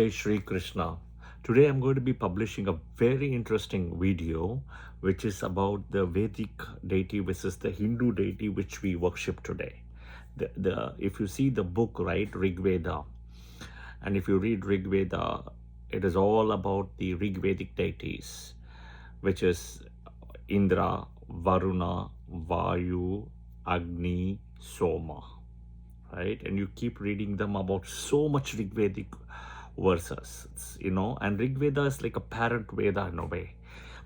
Hey Shri Krishna. Today I'm going to be publishing a very interesting video which is about the Vedic deity versus the Hindu deity which we worship today. If you see the book, right, Rig Veda, and if you read Rig Veda, it is all about the Rig Vedic deities, which is Indra, Varuna, Vayu, Agni, Soma, right? And you keep reading them about so much Rig Vedic verses, and Rig Veda is like a parent Veda in a way.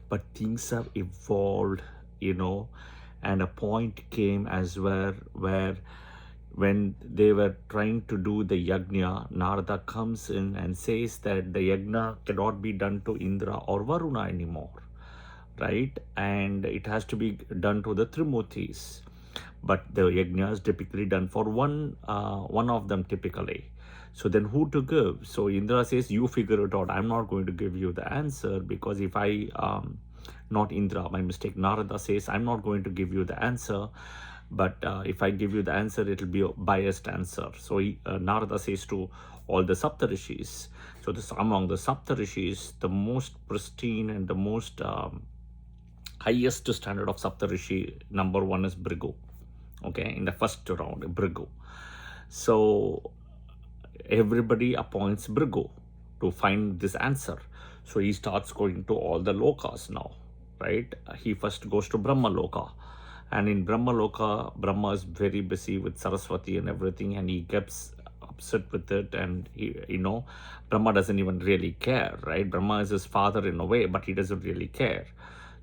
But things have evolved, and a point came as where when they were trying to do the yajna, Narada comes in and says that the yajna cannot be done to Indra or Varuna anymore, right? And it has to be done to the Trimurtis. But the yajna is typically done for one of them typically. So then who to give? So Indra says, you figure it out. I'm not going to give you the answer because if I, not Indra, my mistake, Narada says, I'm not going to give you the answer. But if I give you the answer, it'll be a biased answer. So Narada says to all the Saptarishis. So this among the Saptarishis, the most pristine and the most highest standard of Saptarishi, number one is Bhrigu. Okay, in the first round, Bhrigu. So everybody appoints Bhrigu to find this answer. So he starts going to all the lokas now, right? He first goes to Brahma Loka. And in Brahma Loka, Brahma is very busy with Saraswati and everything, and he gets upset with it. And Brahma doesn't even really care, right? Brahma is his father in a way, but he doesn't really care.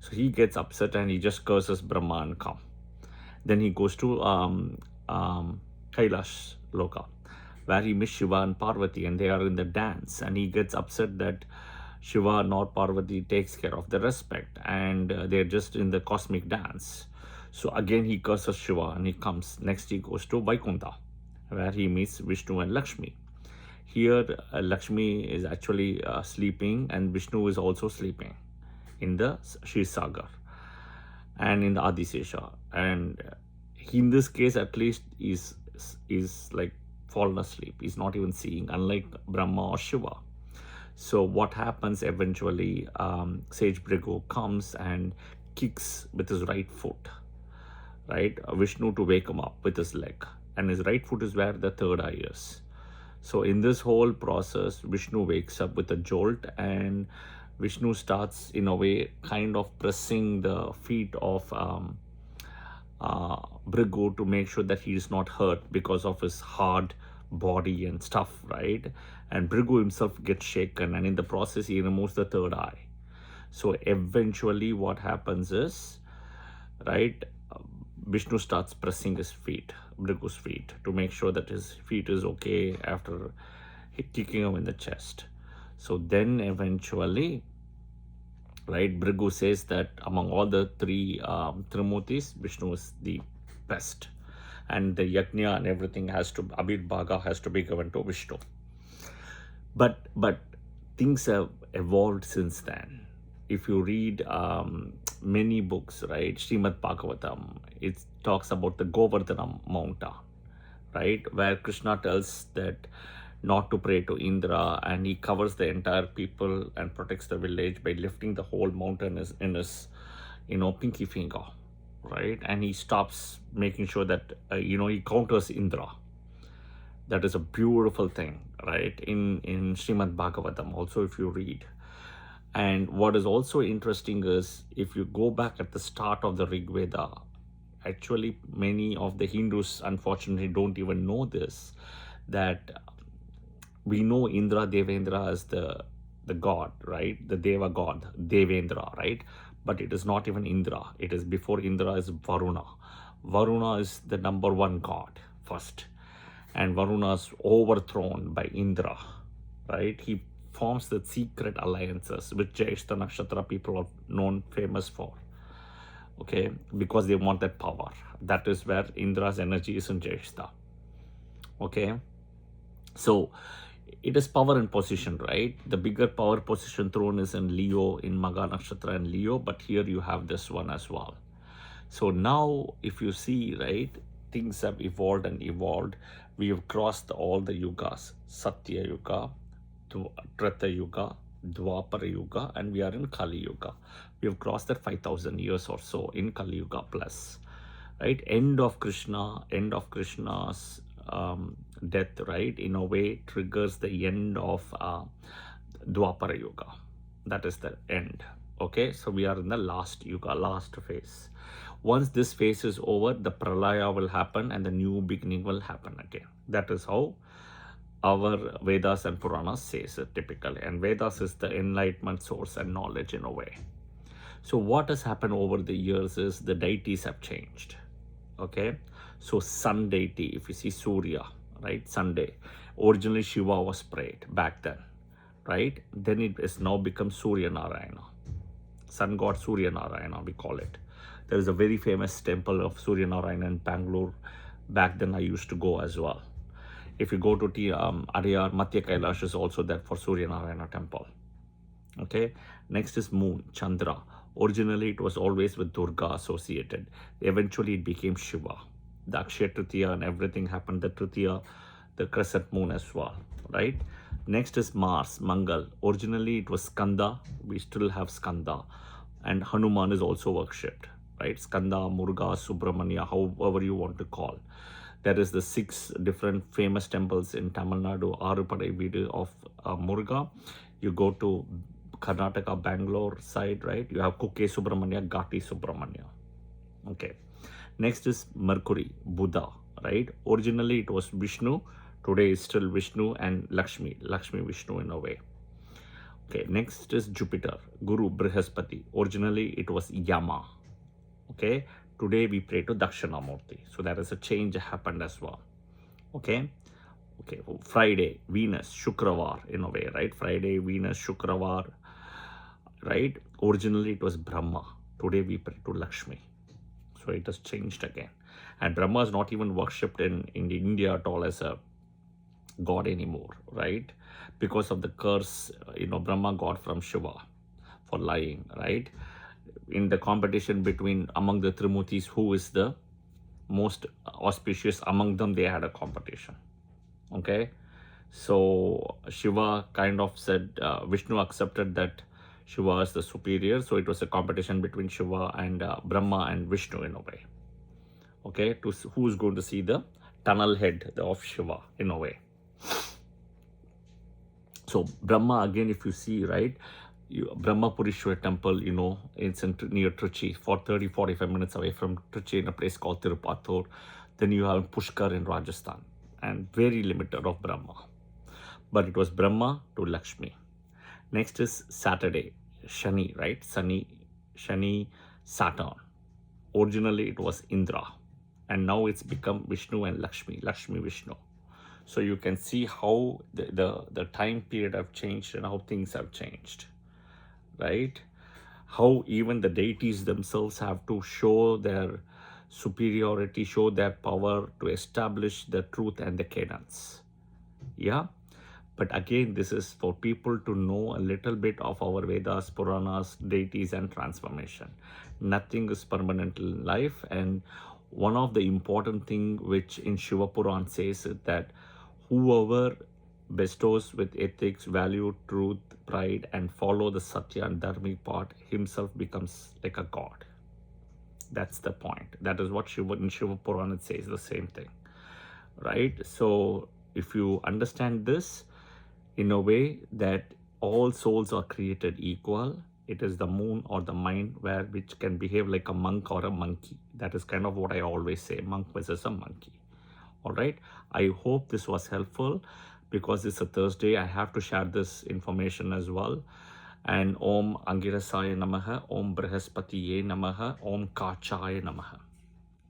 So he gets upset and he just curses Brahma and come. Then he goes to Kailash Loka, where he meets Shiva and Parvati, and they are in the dance. And he gets upset that Shiva nor Parvati takes care of the respect, and they're just in the cosmic dance. So again he curses Shiva and he comes. Next he goes to Vaikuntha, where he meets Vishnu and Lakshmi. Here Lakshmi is actually sleeping, and Vishnu is also sleeping in the Sagar and in the Adisesha. And in this case at least is like fallen asleep. He's not even seeing, unlike Brahma or Shiva. So what happens eventually, Sage Bhrigu comes and kicks with his right foot, right, Vishnu to wake him up with his leg, and his right foot is where the third eye is. So in this whole process, Vishnu wakes up with a jolt, and Vishnu starts in a way kind of pressing the feet of Bhrigu to make sure that he is not hurt because of his hard body and stuff, right? And Bhrigu himself gets shaken, and in the process he removes the third eye. So eventually what happens is, right, Vishnu starts pressing his feet, Bhrigu's feet, to make sure that his feet is okay after kicking him in the chest. So then eventually, right, Bhrigu says that among all the three Trimurtis, Vishnu is the best. And the yajna and everything Abir Bhaga has to be given to Vishnu. But things have evolved since then. If you read many books, right, Srimad Bhagavatam, it talks about the Govardhana mountain, right, where Krishna tells that not to pray to Indra, and he covers the entire people and protects the village by lifting the whole mountain in his pinky finger, right? And he stops making sure that he counters Indra. That is a beautiful thing, right, in Srimad Bhagavatam also, if you read. And what is also interesting is, if you go back at the start of the Rig Veda, actually many of the Hindus unfortunately don't even know this, that we know Indra Devendra as the god, right, the Deva god, Devendra, right? But it is not even Indra. It is before Indra is Varuna. Varuna is the number one god first, and Varuna is overthrown by Indra, right? He forms the secret alliances which Jyeshta Nakshatra people are known famous for, okay, because they want that power. That is where Indra's energy is in Jyeshta, okay. So it is power and position, right? The bigger power position throne is in Leo, in Magha Nakshatra and Leo, but here you have this one as well. So now if you see, right, things have evolved and evolved. We have crossed all the yugas, Satya Yuga, Treta Yuga, Dwapara Yuga, and we are in Kali Yuga. We have crossed that 5,000 years or so in Kali Yuga plus, right? End of Krishna's death, right? In a way, triggers the end of Dwapara Yuga. That is the end. Okay, so we are in the last Yuga, last phase. Once this phase is over, the Pralaya will happen and the new beginning will happen again. That is how our Vedas and Puranas says it typically. And Vedas is the enlightenment source and knowledge in a way. So what has happened over the years is the deities have changed. Okay, so sun deity, if you see Surya, right, Sunday, originally Shiva was prayed back then, right? Then it has now become Surya Narayana, sun god Surya Narayana, we call it. There is a very famous temple of Surya Narayana in Bangalore. Back then I used to go as well. If you go to Adyar, Madhya Kailash is also there for Surya Narayana temple. Okay, next is moon, Chandra. Originally it was always with Durga associated. Eventually it became Shiva. The Akshaya Tritiya and everything happened, the Tritiya, the crescent moon as well, right? Next is Mars, Mangal. Originally it was Skanda. We still have Skanda. And Hanuman is also worshipped, right? Skanda, Muruga, Subramanya, however you want to call. There is the 6 different famous temples in Tamil Nadu, Arupadai Veedu of Muruga. You go to Karnataka, Bangalore side, right? You have Kukke Subramanya, Gati Subramanya. Okay. Next is Mercury, Buddha, right? Originally it was Vishnu. Today is still Vishnu and Lakshmi Vishnu in a way. Okay. Next is Jupiter, Guru, Brihaspati. Originally it was Yama. Okay. Today we pray to Dakshinamurti. So there is a change happened as well. Okay. Okay. Friday, Venus, Shukravar in a way, right? Friday, Venus, Shukravar, right? Originally it was Brahma. Today we pray to Lakshmi. So it has changed again. And Brahma is not even worshipped in India at all as a god anymore, right? Because of the curse, Brahma got from Shiva for lying, right? In the competition between among the Trimutis, who is the most auspicious among them, they had a competition. Okay, so Shiva kind of said, Vishnu accepted that Shiva is the superior, so it was a competition between Shiva and Brahma and Vishnu in a way. Okay, to who is going to see the tunnel head of Shiva in a way. So Brahma, again, if you see, right, Brahma Purishwar temple, it's near Trichy, for 30-45 minutes away from Trichy in a place called Tirupathur. Then you have Pushkar in Rajasthan, and very limited of Brahma. But it was Brahma to Lakshmi. Next is Saturday, Shani, right? Shani, Saturn. Originally it was Indra, and now it's become Vishnu and Lakshmi Vishnu. So you can see how the time period have changed and how things have changed, right? How even the deities themselves have to show their superiority, show their power to establish the truth and the cadence. Yeah. But again, this is for people to know a little bit of our Vedas, Puranas, deities, and transformation. Nothing is permanent in life. And one of the important thing which in Shiva Puran says is that whoever bestows with ethics, value, truth, pride, and follow the Satya and Dharmic part, himself becomes like a god. That's the point. That is what in Shiva Puran it says the same thing, right? So if you understand this in a way that all souls are created equal, it is the moon or the mind which can behave like a monk or a monkey. That is kind of what I always say, monk versus a monkey. All right. I hope this was helpful. Because it's a Thursday, I have to share this information as well. And Om Angirasaya Namaha, Om Brihaspatiye Namaha, Om Kachaya Namaha.